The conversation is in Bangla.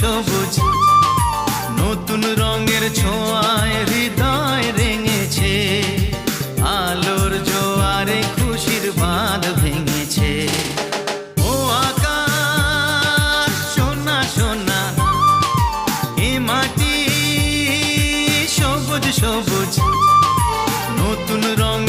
সবুজ নতুন রঙের ছোঁয়ায় হৃদয় রেঙেছে, আলোর জোয়ারে খুশির বাঁধ ভেঙেছে। ও আকাশ সোনা সোনা, এ মাটি সবুজ সবুজ, নতুন রঙ